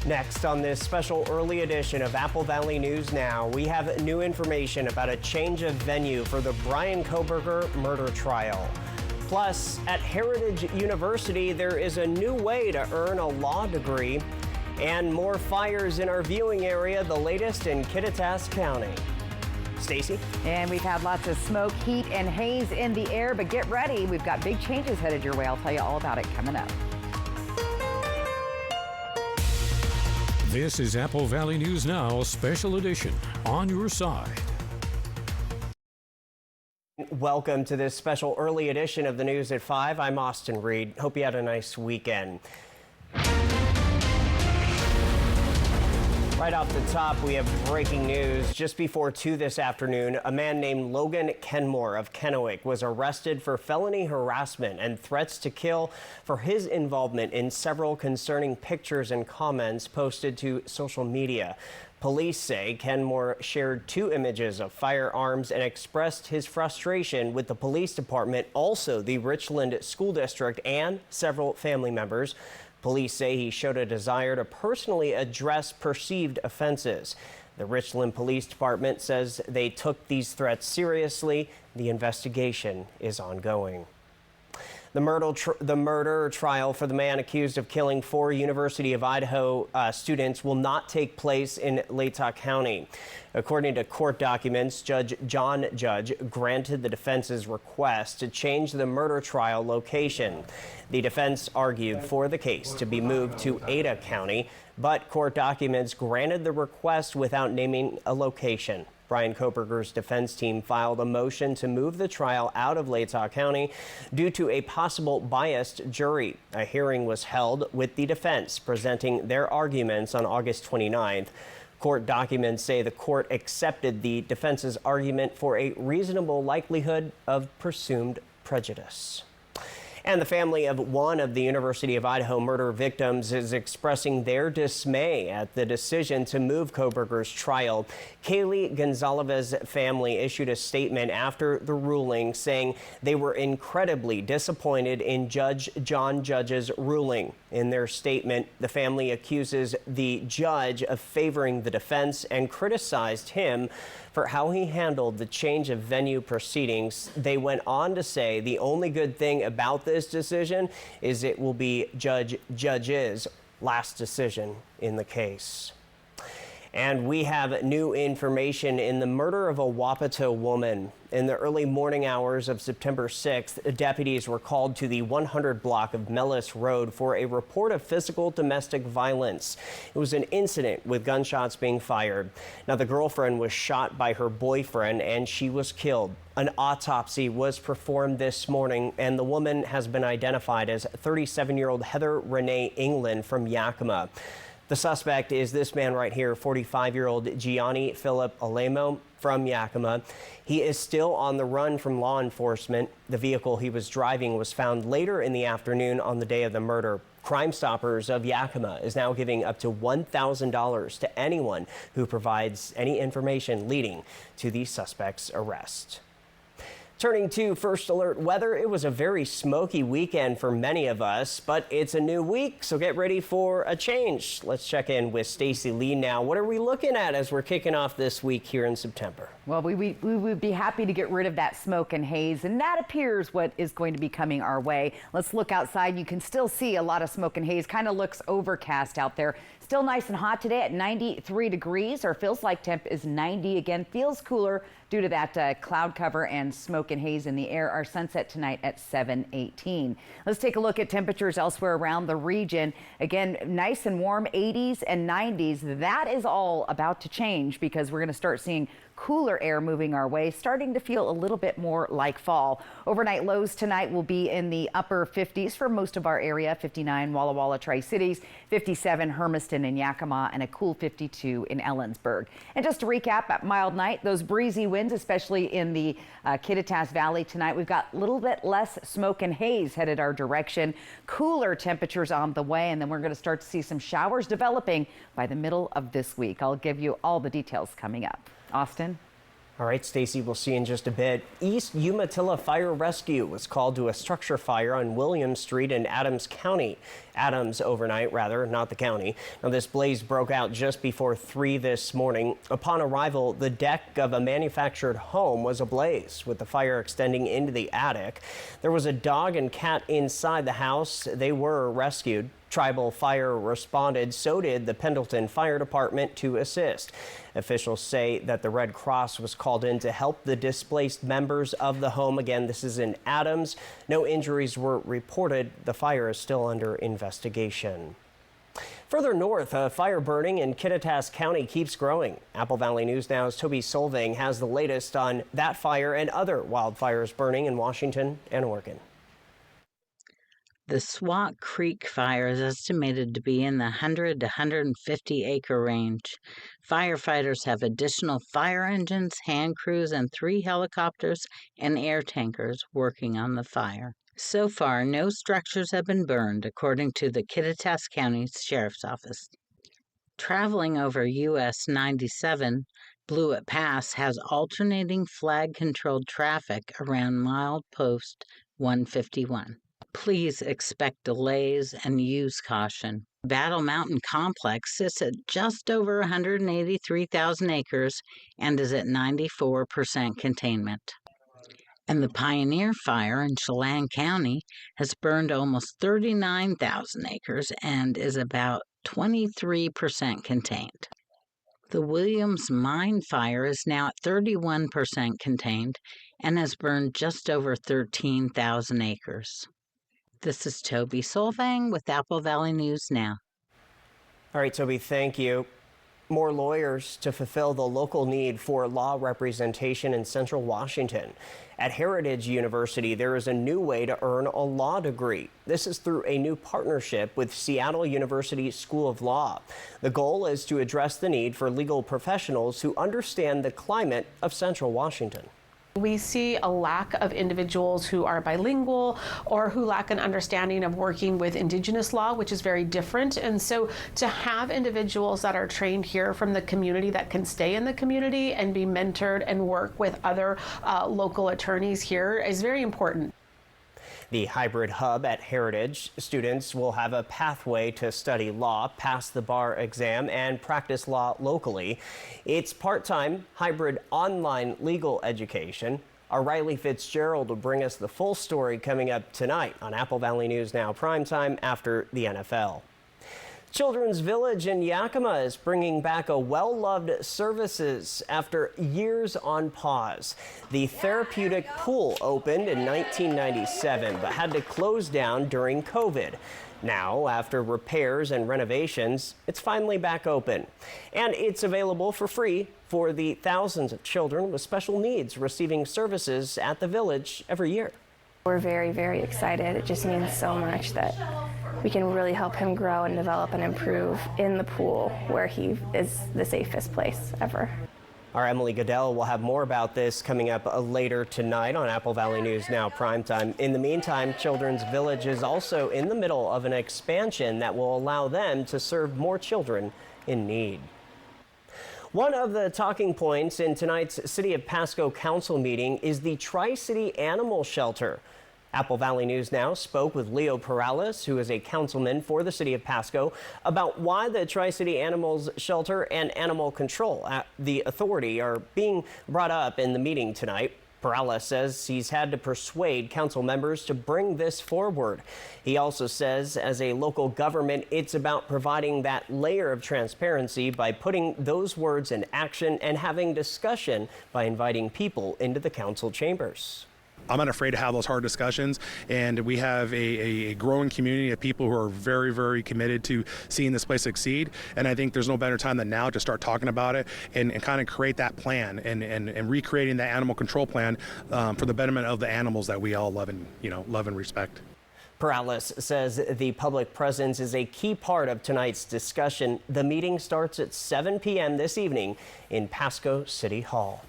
Next on this special early edition of Apple Valley News Now, we have new information about a change of venue for the Bryan Kohberger murder trial. Plus, at Heritage University, there is a new way to earn a law degree. And more fires in our viewing area, the latest in Kittitas County. Stacy? And we've had lots of smoke, heat, and haze in the air, but get ready. We've got big changes headed your way. I'll tell you all about it coming up. This is Apple Valley News Now, special edition, on your side. Welcome to this special early edition of the News at 5. I'm Austin Reed. Hope you had a nice weekend. Right off the top, we have breaking news. Just before 2 this afternoon, a man named Logan Kenmore of Kennewick was arrested for felony harassment and threats to kill for his involvement in several concerning pictures and comments posted to social media. Police say Kenmore shared 2 images of firearms and expressed his frustration with the police department, also the Richland School District, and several family members. Police say he showed a desire to personally address perceived offenses. The Richland Police Department says they took these threats seriously. The investigation is ongoing. The murder trial for the man accused of killing 4 University of Idaho students will not take place in Latah County. According to court documents, Judge John Judge granted the defense's request to change the murder trial location. The defense argued for the case to be moved to Ada County, but court documents granted the request without naming a location. Bryan Kohberger's defense team filed a motion to move the trial out of Latah County due to a possible biased jury. A hearing was held with the defense presenting their arguments on August 29th. Court documents say the court accepted the defense's argument for a reasonable likelihood of presumed prejudice. And the family of one of the University of Idaho murder victims is expressing their dismay at the decision to move Kohberger's trial. Kaylee Gonzalez's family issued a statement after the ruling saying they were incredibly disappointed in Judge John Judge's ruling. In their statement, the family accuses the judge of favoring the defense and criticized him for how he handled the change of venue proceedings. They went on to say the only good thing about this decision is it will be Judge Judge's last decision in the case. And we have new information in the murder of a Wapato woman. In the early morning hours of September 6th, deputies were called to the 100 block of Mellis Road for a report of physical domestic violence. It was an incident with gunshots being fired. Now, the girlfriend was shot by her boyfriend and she was killed. An autopsy was performed this morning, and the woman has been identified as 37-year-old Heather Renee England from Yakima. The suspect is this man right here, 45-year-old Gianni Philip Alemo from Yakima. He is still on the run from law enforcement. The vehicle he was driving was found later in the afternoon on the day of the murder. Crime Stoppers of Yakima is now giving up to $1,000 to anyone who provides any information leading to the suspect's arrest. Turning to First Alert weather, it was a very smoky weekend for many of us, but it's a new week, so get ready for a change. Let's check in with Stacy Lee now. What are we looking at as we're kicking off this week here in September? Well, we would be happy to get rid of that smoke and haze, and that appears what is going to be coming our way. Let's look outside. You can still see a lot of smoke and haze. Kind of looks overcast out there. Still nice and hot today at 93 degrees. Our feels like temp is 90 again. Feels cooler due to that cloud cover and smoke and haze in the air. Our sunset tonight at 7:18. Let's take a look at temperatures elsewhere around the region. Again, nice and warm, 80s and 90s. That is all about to change because we're going to start seeing cooler air moving our way, starting to feel a little bit more like fall. Overnight lows tonight will be in the upper 50s for most of our area. 59 Walla Walla, Tri-Cities, 57 Hermiston and Yakima, and a cool 52 in Ellensburg. And just to recap, at mild night, those breezy winds, especially in the Kittitas Valley tonight. We've got a little bit less smoke and haze headed our direction. Cooler temperatures on the way, and then we're going to start to see some showers developing by the middle of this week. I'll give you all the details coming up. Austin? All right, Stacy, we'll see you in just a bit. East Umatilla Fire Rescue was called to a structure fire on Williams Street in Adams County. Adams overnight, rather, not the county. Now, this blaze broke out just before 3 this morning. Upon arrival, the deck of a manufactured home was ablaze, with the fire extending into the attic. There was a dog and cat inside the house. They were rescued. Tribal Fire responded, so did the Pendleton Fire Department to assist. Officials say that the Red Cross was called in to help the displaced members of the home. Again, this is in Adams. No injuries were reported. The fire is still under investigation. Further north, a fire burning in Kittitas County keeps growing. Apple Valley News Now's Toby Solvang has the latest on that fire and other wildfires burning in Washington and Oregon. The Swat Creek fire is estimated to be in the 100 to 150 acre range. Firefighters have additional fire engines, hand crews, and 3 helicopters and air tankers working on the fire. So far, no structures have been burned, according to the Kittitas County Sheriff's Office. Traveling over US 97, Blewett Pass has alternating flag-controlled traffic around milepost 151. Please expect delays and use caution. Battle Mountain Complex sits at just over 183,000 acres and is at 94% containment. And the Pioneer Fire in Chelan County has burned almost 39,000 acres and is about 23% contained. The Williams Mine Fire is now at 31% contained and has burned just over 13,000 acres. This is Toby Solvang with Apple Valley News Now. All right, Toby, thank you. More lawyers to fulfill the local need for law representation in Central Washington. At Heritage University, there is a new way to earn a law degree. This is through a new partnership with Seattle University School of Law. The goal is to address the need for legal professionals who understand the climate of Central Washington. We see a lack of individuals who are bilingual or who lack an understanding of working with Indigenous law, which is very different. And so to have individuals that are trained here from the community that can stay in the community and be mentored and work with other local attorneys here is very important. The hybrid hub at Heritage, students will have a pathway to study law, pass the bar exam, and practice law locally. It's part-time, hybrid online legal education. Our Riley Fitzgerald will bring us the full story coming up tonight on Apple Valley News Now primetime after the NFL. Children's Village in Yakima is bringing back a well-loved services after years on pause. The therapeutic pool opened in 1997 but had to close down during COVID. Now, after repairs and renovations, it's finally back open. And it's available for free for the thousands of children with special needs receiving services at the village every year. We're very, very excited. It just means so much that we can really help him grow and develop and improve in the pool where he is the safest place ever. Our Emily Goodell will have more about this coming up later tonight on Apple Valley News Now primetime. In the meantime, Children's Village is also in the middle of an expansion that will allow them to serve more children in need. One of the talking points in tonight's City of Pasco Council meeting is the Tri-City Animal Shelter. Apple Valley News Now spoke with Leo Perales, who is a councilman for the City of Pasco, about why the Tri-City Animals Shelter and Animal Control, the authority, are being brought up in the meeting tonight. Perales says he's had to persuade council members to bring this forward. He also says as a local government, it's about providing that layer of transparency by putting those words in action and having discussion by inviting people into the council chambers. I'm not afraid to have those hard discussions, and we have a growing community of people who are very, very committed to seeing this place succeed. And I think there's no better time than now to start talking about it and kind of create that plan and recreating that animal control plan for the betterment of the animals that we all love and respect. Perales says the public presence is a key part of tonight's discussion. The meeting starts at 7 p.m. this evening in Pasco City Hall.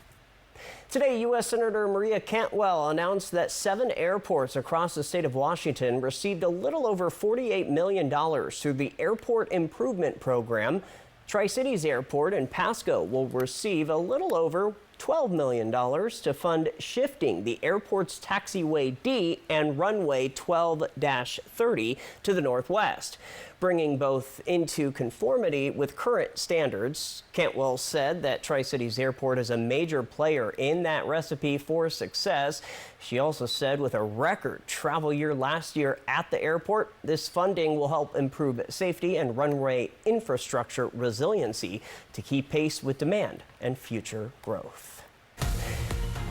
Today, U.S. Senator Maria Cantwell announced that 7 airports across the state of Washington received a little over $48 million through the Airport Improvement Program. Tri-Cities Airport in Pasco will receive a little over $12 million to fund shifting the airport's taxiway D and runway 12-30 to the northwest, bringing both into conformity with current standards. Cantwell said that Tri-Cities Airport is a major player in that recipe for success. She also said with a record travel year last year at the airport, this funding will help improve safety and runway infrastructure resiliency to keep pace with demand and future growth.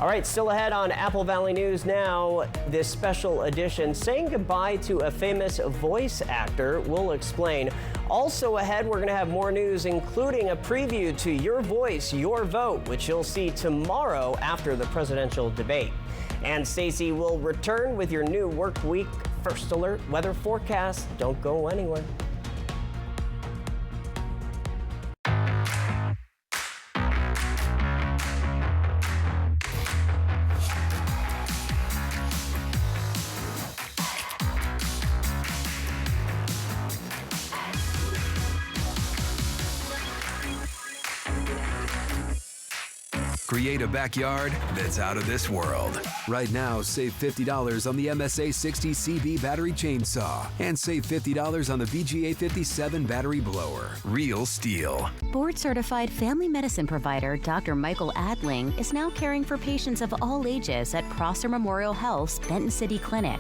All right, still ahead on Apple Valley News Now, this special edition, saying goodbye to a famous voice actor. We'll explain. Also ahead, we're going to have more news, including a preview to Your Voice, Your Vote, which you'll see tomorrow after the presidential debate. And Stacey will return with your new work week first alert weather forecast. Don't go anywhere. Create a backyard that's out of this world. Right now, save $50 on the MSA 60 CB battery chainsaw and save $50 on the BGA 57 battery blower. Real STIHL. Board-certified family medicine provider Dr. Michael Adling is now caring for patients of all ages at Prosser Memorial Health's Benton City Clinic.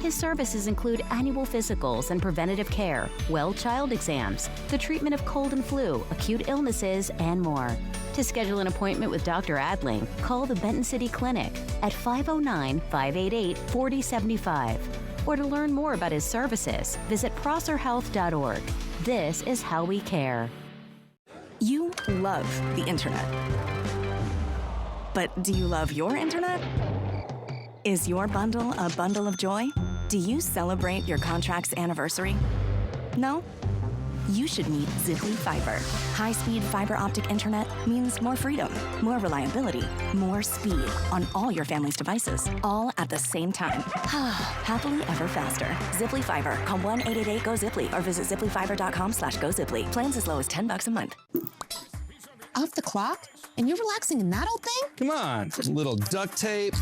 His services include annual physicals and preventative care, well child exams, the treatment of cold and flu, acute illnesses, and more. To schedule an appointment with Dr. Adling, call the Benton City Clinic at 509-588-4075. Or to learn more about his services, visit prosserhealth.org. This is how we care. You love the internet. But do you love your internet? Is your bundle a bundle of joy? Do you celebrate your contract's anniversary? No? You should meet Ziply Fiber. High-speed fiber optic internet means more freedom, more reliability, more speed on all your family's devices, all at the same time. Happily ever faster. Ziply Fiber. Call 1-888-GO-ZIPLY or visit ziplyfiber.com/GoZiply. Plans as low as $10 a month. Off the clock? And you're relaxing in that old thing? Come on, a little duct tape.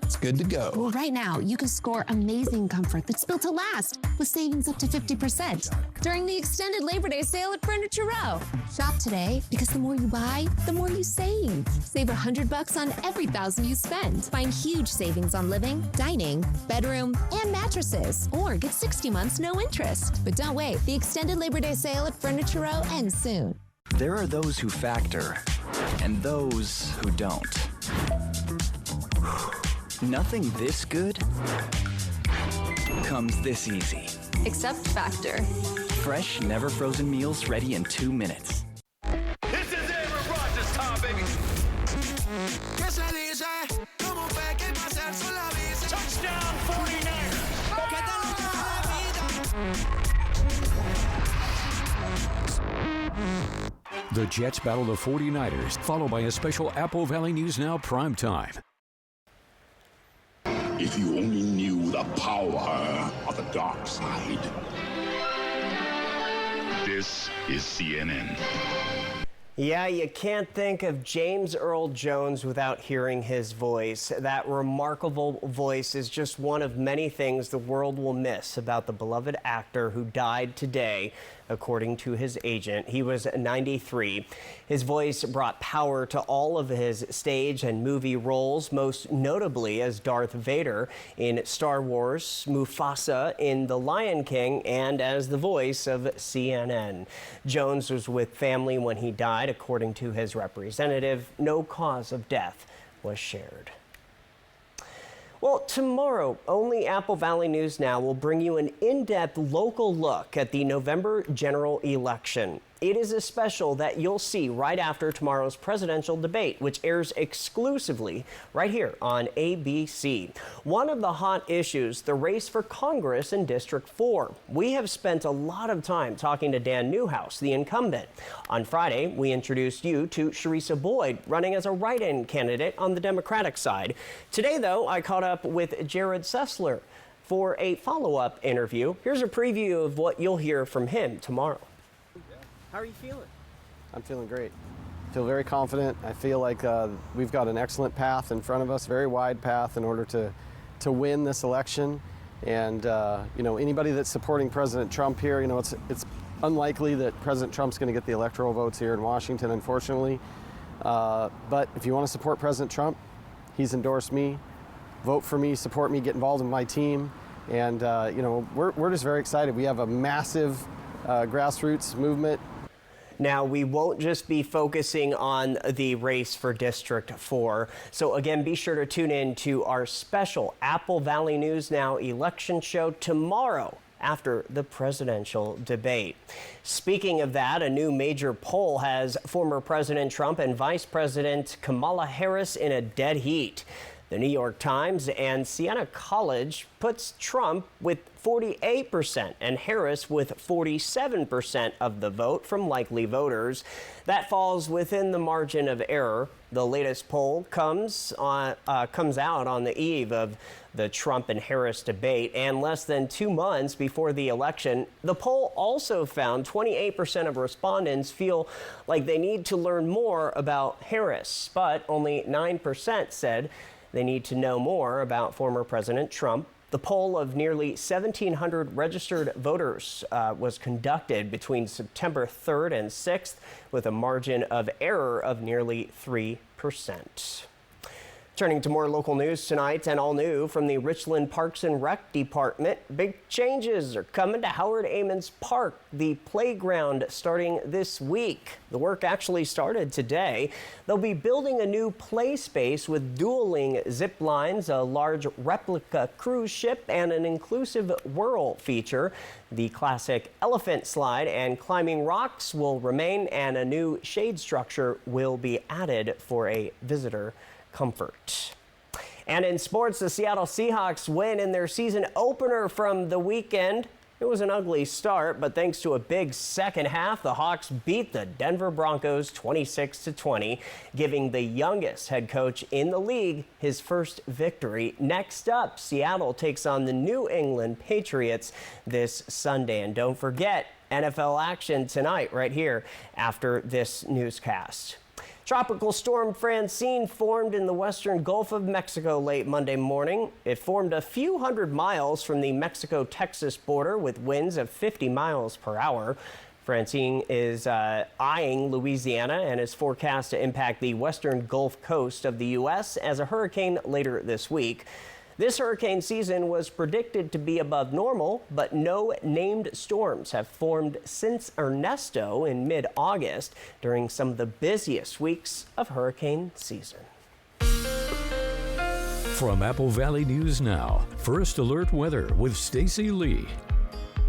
It's good to go. Well, right now, you can score amazing comfort that's built to last with savings up to 50% during the extended Labor Day sale at Furniture Row. Shop today because the more you buy, the more you save. Save $100 on every $1,000 you spend. Find huge savings on living, dining, bedroom, and mattresses. Or get 60 months no interest. But don't wait. The extended Labor Day sale at Furniture Row ends soon. There are those who factor and those who don't. Nothing this good comes this easy. Except Factor. Fresh, never frozen meals ready in 2 minutes. This is Aaron Rodgers time, baby. Touchdown 49ers. The Jets battle the 49ers, followed by a special Apple Valley News Now primetime. If you only knew the power of the dark side. This is CNN. Yeah, you can't think of James Earl Jones without hearing his voice. That remarkable voice is just one of many things the world will miss about the beloved actor who died today, according to his agent. He was 93. His voice brought power to all of his stage and movie roles, most notably as Darth Vader in Star Wars, Mufasa in The Lion King, and as the voice of CNN. Jones was with family when he died, according to his representative. No cause of death was shared. Well, tomorrow, only Apple Valley News Now will bring you an in-depth local look at the November general election. It is a special that you'll see right after tomorrow's presidential debate, which airs exclusively right here on ABC. One of the hot issues, the race for Congress in District 4. We have spent a lot of time talking to Dan Newhouse, the incumbent. On Friday, we introduced you to Sharisa Boyd, running as a write-in candidate on the Democratic side. Today, though, I caught up with Jared Sessler for a follow-up interview. Here's a preview of what you'll hear from him tomorrow. How are you feeling? I'm feeling great. feel very confident. I feel like we've got an excellent path in front of us, very wide path in order to win this election. And anybody that's supporting President Trump here, it's unlikely that President Trump's going to get the electoral votes here in Washington, unfortunately. But if you want to support President Trump, he's endorsed me. Vote for me, support me, get involved in my team. And we're just very excited. We have a massive grassroots movement. Now, we won't just be focusing on the race for District 4. So again, be sure to tune in to our special Apple Valley News Now election show tomorrow after the presidential debate. Speaking of that, a new major poll has former President Trump and Vice President Kamala Harris in a dead heat. The New York Times and Siena College puts Trump with 48% and Harris with 47% of the vote from likely voters. That falls within the margin of error. The latest poll comes out on the eve of the Trump and Harris debate and less than 2 months before the election. The poll also found 28% of respondents feel like they need to learn more about Harris, but only 9% said they need to know more about former President Trump. The poll of nearly 1,700 registered voters was conducted between September 3rd and 6th with a margin of error of nearly 3%. Turning to more local news tonight, and all new from the Richland Parks and Rec Department. Big changes are coming to Howard Amons Park, the playground, starting this week. The work actually started today. They'll be building a new play space with dueling zip lines, a large replica cruise ship, and an inclusive whirl feature. The classic elephant slide and climbing rocks will remain, and a new shade structure will be added for a visitor comfort. And in sports, the Seattle Seahawks win in their season opener from the weekend. It was an ugly start, but thanks to a big second half, the Hawks beat the Denver Broncos 26-20, giving the youngest head coach in the league his first victory. Next up, Seattle takes on the New England Patriots this Sunday. And don't forget, NFL action tonight right here after this newscast. Tropical storm Francine formed in the western Gulf of Mexico late Monday morning. It formed a few hundred miles from the Mexico-Texas border with winds of 50 miles per hour. Francine is eyeing Louisiana and is forecast to impact the western Gulf Coast of the U.S. as a hurricane later this week. This hurricane season was predicted to be above normal, but no named storms have formed since Ernesto in mid-August during some of the busiest weeks of hurricane season. From Apple Valley News Now, First Alert Weather with Stacy Lee.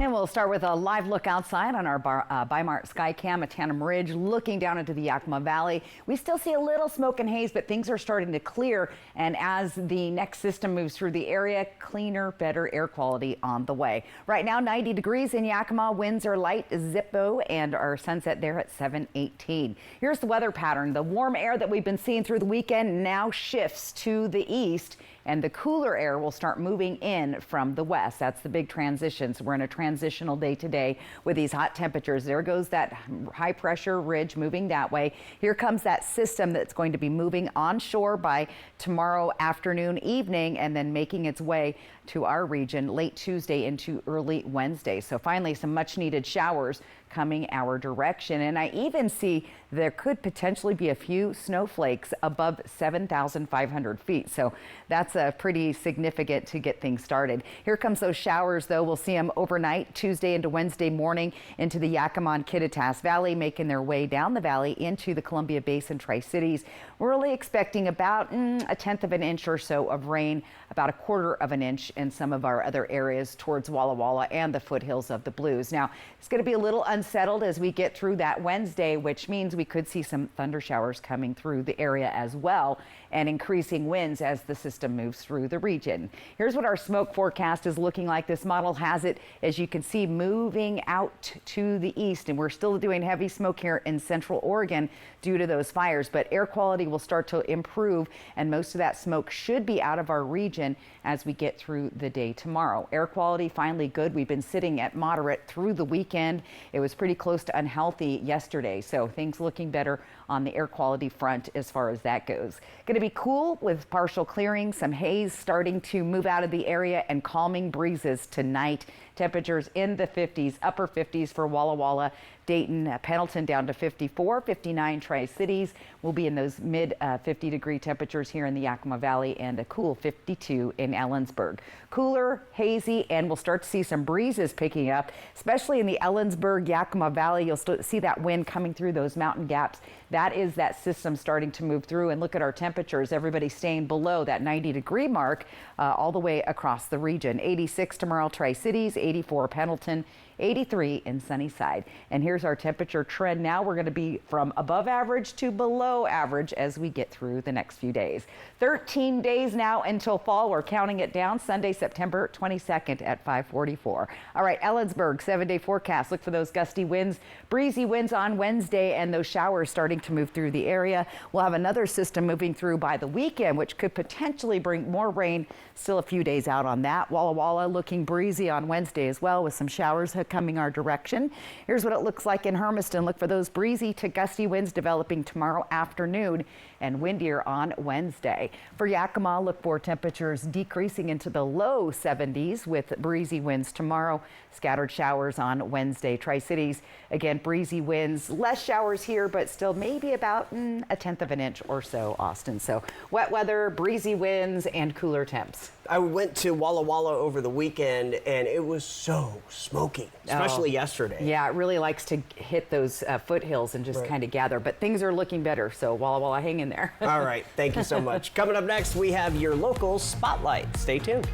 And we'll start with a live look outside on our Bi-Mart Skycam at Tannum Ridge, looking down into the Yakima Valley. We still see a little smoke and haze, but things are starting to clear. And as the next system moves through the area, cleaner, better air quality on the way. Right now, 90 degrees in Yakima. Winds are light, Zippo, and our sunset there at 7:18. Here's the weather pattern. The warm air that we've been seeing through the weekend now shifts to the east, and the cooler air will start moving in from the west. That's the big transition. So we're in a transitional day today with these hot temperatures. There goes that high pressure ridge moving that way. Here comes that system that's going to be moving onshore by tomorrow afternoon, evening, and then making its way to our region late Tuesday into early Wednesday. So finally, some much needed showers coming our direction. And I even see there could potentially be a few snowflakes above 7,500 feet. So that's pretty significant to get things started. Here comes those showers, though. We'll see them overnight, Tuesday into Wednesday morning into the Yakima and Kittitas Valley, making their way down the valley into the Columbia Basin Tri-Cities. We're really expecting about a tenth of an inch or so of rain, about a quarter of an inch in some of our other areas towards Walla Walla and the foothills of the Blues. Now, it's going to be a little unsettled as we get through that Wednesday, which means we could see some thunder showers coming through the area as well, and increasing winds as the system moves through the region. Here's what our smoke forecast is looking like. This model has it, as you can see, moving out to the east, and we're still doing heavy smoke here in central Oregon due to those fires, but air quality will start to improve, and most of that smoke should be out of our region as we get through through the day tomorrow. Air quality finally good. We've been sitting at moderate through the weekend. It was pretty close to unhealthy yesterday, so things looking better on the air quality front as far as that goes. Going to be cool with partial clearing, some haze starting to move out of the area, and calming breezes tonight. Temperatures in the 50s, upper 50s for Walla Walla, Dayton, Pendleton down to 54, 59 Tri-Cities. We'll be in those mid 50-degree temperatures here in the Yakima Valley, and a cool 52 in Ellensburg. Cooler, hazy, and we'll start to see some breezes picking up, especially in the Ellensburg, Yakima Valley. You'll see that wind coming through those mountain gaps. That is that system starting to move through. And look at our temperatures. Everybody staying below that 90-degree mark all the way across the region. 86 tomorrow, Tri-Cities, 84 Pendleton, 83 in Sunnyside. And here's our temperature trend now. We're going to be from above average to below average as we get through the next few days. 13 days now until fall. We're counting it down. Sunday, September 22nd at 5:44. All right, Ellensburg, 7-day forecast. Look for those gusty winds, breezy winds on Wednesday, and those showers starting to move through the area. We'll have another system moving through by the weekend, which could potentially bring more rain. Still a few days out on that. Walla Walla looking breezy on Wednesday as well, with some showers coming our direction. Here's what it looks like in Hermiston. Look for those breezy to gusty winds developing tomorrow afternoon and windier on Wednesday. For Yakima, look for temperatures decreasing into the low 70s with breezy winds tomorrow. Scattered showers on Wednesday. Tri-Cities, again, breezy winds, less showers here, but still maybe about 1/10 of an inch or so, Austin. So wet weather, breezy winds, and cooler temps. I went to Walla Walla over the weekend, and it was so smoky, especially yesterday. Yeah, it really likes to hit those foothills and just kind of gather. But things are looking better, so Walla Walla, hang in there. All right, thank you so much. Coming up next, we have your local spotlight. Stay tuned.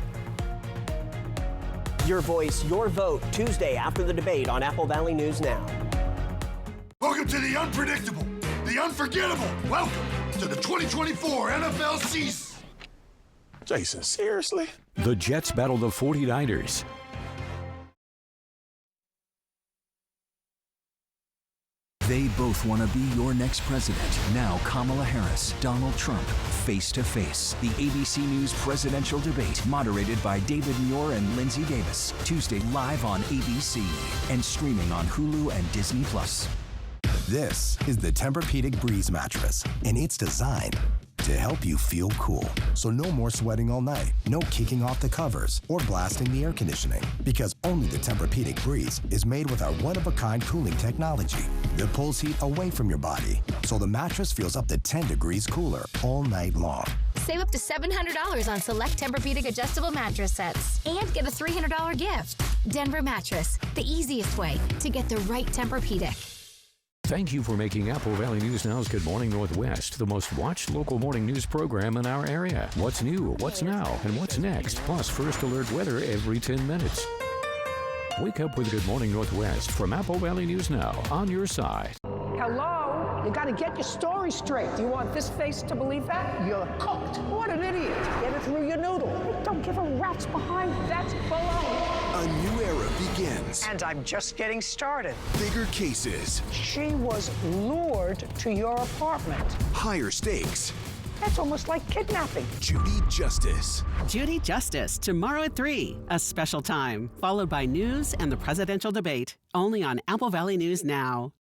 Your voice, your vote, Tuesday after the debate on Apple Valley News Now. Welcome to the unpredictable, the unforgettable. Welcome to the 2024 NFL season. Jason, seriously? The Jets battle the 49ers. They both want to be your next president. Now Kamala Harris, Donald Trump, face to face. The ABC News presidential debate, moderated by David Muir and Lindsay Davis. Tuesday live on ABC and streaming on Hulu and Disney+. This is the Tempur-Pedic Breeze mattress, and it's designed to help you feel cool. So no more sweating all night, no kicking off the covers or blasting the air conditioning, because only the Tempur-Pedic Breeze is made with our one-of-a-kind cooling technology that pulls heat away from your body, so the mattress feels up to 10 degrees cooler all night long. Save up to $700 on select Tempur-Pedic adjustable mattress sets and get a $300 gift. Denver Mattress, the easiest way to get the right Tempur-Pedic. Thank you for making Apple Valley News Now's Good Morning Northwest the most watched local morning news program in our area. What's new, what's now, and what's next, plus first alert weather every 10 minutes. Wake up with Good Morning Northwest from Apple Valley News Now, on your side. Hello? You got to get your story straight. Do you want this face to believe that? You're cooked. What an idiot. Get it through your noodle. Don't give a rat's behind. That's baloney. A new era begins. And I'm just getting started. Bigger cases. She was lured to your apartment. Higher stakes. That's almost like kidnapping. Judy Justice. Judy Justice, tomorrow at 3, a special time, followed by news and the presidential debate, only on Apple Valley News Now.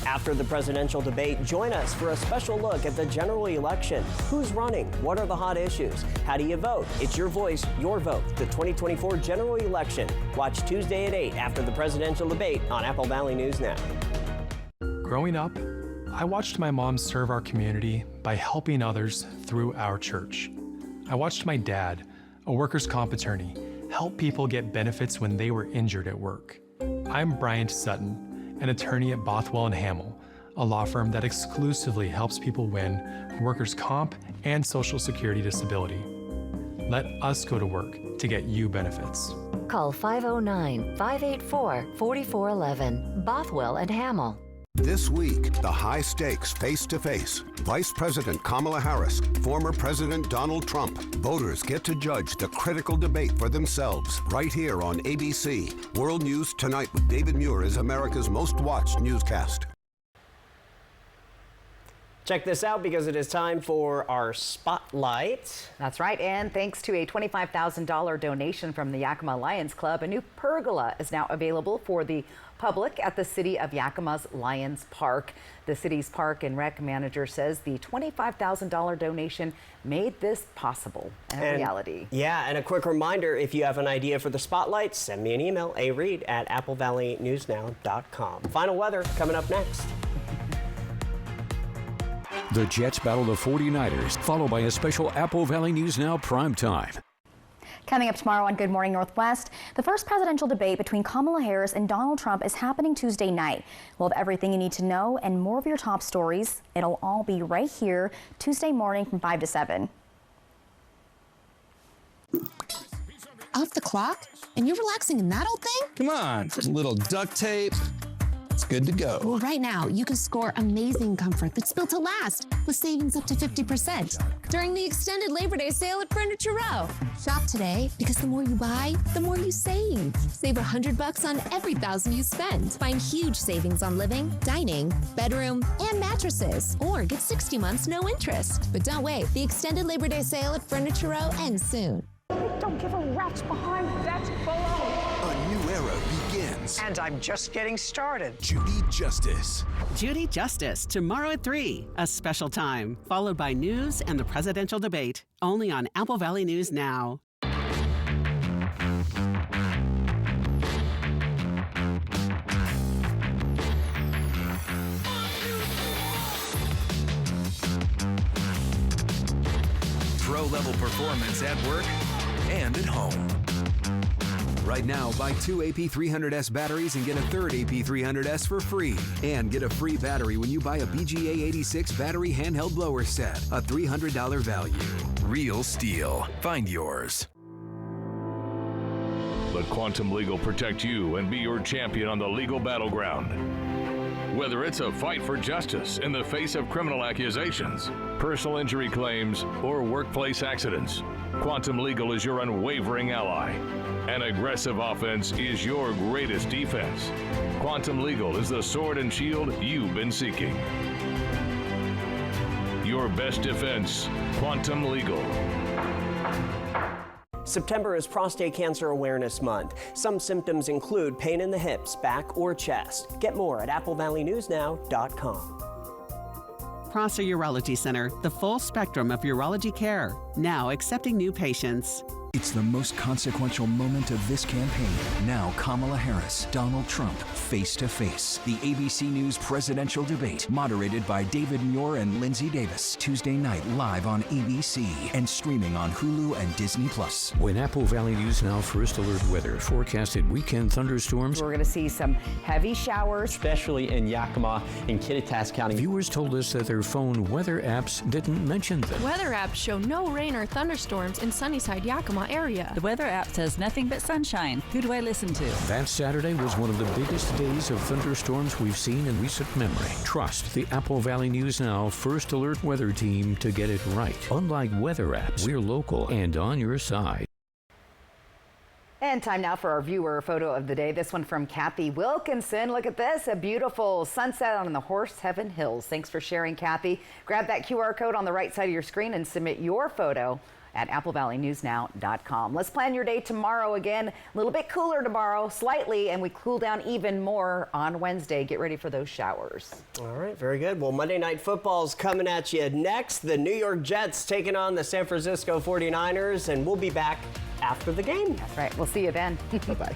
After the presidential debate, join us for a special look at the general election. Who's running? What are the hot issues? How do you vote? It's your voice, your vote. The 2024 general election. Watch Tuesday at 8 after the presidential debate on Apple Valley News Now. Growing up, I watched my mom serve our community by helping others through our church. I watched my dad, a workers' comp attorney, help people get benefits when they were injured at work. I'm Bryant Sutton, an attorney at Bothwell & Hamill, a law firm that exclusively helps people win workers' comp and Social Security disability. Let us go to work to get you benefits. Call 509-584-4411, Bothwell & Hamill. This week, the high-stakes face-to-face. Vice President Kamala Harris, former President Donald Trump. Voters get to judge the critical debate for themselves right here on ABC. World News Tonight with David Muir is America's most watched newscast. Check this out because it is time for our Spotlight. That's right, and thanks to a $25,000 donation from the Yakima Lions Club, a new pergola is now available for the public at the City of Yakima's Lions Park. The city's park and rec manager says the $25,000 donation made this possible and a reality. Yeah, and a quick reminder, if you have an idea for the Spotlight, send me an email, areed@applevalleyNewsNow.com. Final weather coming up next. The Jets battle the 49ers, followed by a special Apple Valley News Now primetime. Coming up tomorrow on Good Morning Northwest, the first presidential debate between Kamala Harris and Donald Trump is happening Tuesday night. We'll have everything you need to know and more of your top stories. It'll all be right here Tuesday morning from 5 to 7. Off the clock? And you're relaxing in that old thing? Come on, a little duct tape. It's good to go. Well, right now, you can score amazing comfort that's built to last with savings up to 50% during the extended Labor Day sale at Furniture Row. Shop today because the more you buy, the more you save. Save $100 on every $1,000 you spend. Find huge savings on living, dining, bedroom, and mattresses. Or get 60 months no interest. But don't wait. The extended Labor Day sale at Furniture Row ends soon. Don't give a rat's behind. That's baloney. A new era begins. And I'm just getting started. Judy Justice. Judy Justice, tomorrow at 3, a special time, followed by news and the presidential debate, only on Apple Valley News Now. Pro-level performance at work and at home. Right now, buy 2 AP300S batteries and get a third AP300S for free. And get a free battery when you buy a BGA 86 battery handheld blower set, a $300 value. Real steel. Find yours. Let Quantum Legal protect you and be your champion on the legal battleground. Whether it's a fight for justice in the face of criminal accusations, personal injury claims, or workplace accidents, Quantum Legal is your unwavering ally. An aggressive offense is your greatest defense. Quantum Legal is the sword and shield you've been seeking. Your best defense, Quantum Legal. September is Prostate Cancer Awareness Month. Some symptoms include pain in the hips, back, or chest. Get more at AppleValleyNewsNow.com. Prosser Urology Center, the full spectrum of urology care, now accepting new patients. It's the most consequential moment of this campaign. Now Kamala Harris, Donald Trump, face to face. The ABC News presidential debate, moderated by David Muir and Lindsay Davis. Tuesday night live on ABC and streaming on Hulu and Disney+. When Apple Valley News Now first alert weather forecasted weekend thunderstorms. We're going to see some heavy showers, especially in Yakima and Kittitas County. Viewers told us that their phone weather apps didn't mention them. Weather apps show no rain or thunderstorms in Sunnyside, Yakima area. The weather app says nothing but sunshine. Who do I listen to? That Saturday was one of the biggest days of thunderstorms we've seen in recent memory. Trust the Apple Valley News Now first alert weather team to get it right. Unlike weather apps, we're local and on your side. And time now for our viewer photo of the day. This one from Kathy Wilkinson. Look at this, a beautiful sunset on the Horse Heaven Hills. Thanks for sharing, Kathy. Grab that QR code on the right side of your screen and submit your photo at AppleValleyNewsNow.com. Let's plan your day tomorrow again. A little bit cooler tomorrow, slightly, and we cool down even more on Wednesday. Get ready for those showers. All right, very good. Well, Monday Night Football's coming at you next. The New York Jets taking on the San Francisco 49ers, and we'll be back after the game. That's right. We'll see you then. Bye-bye.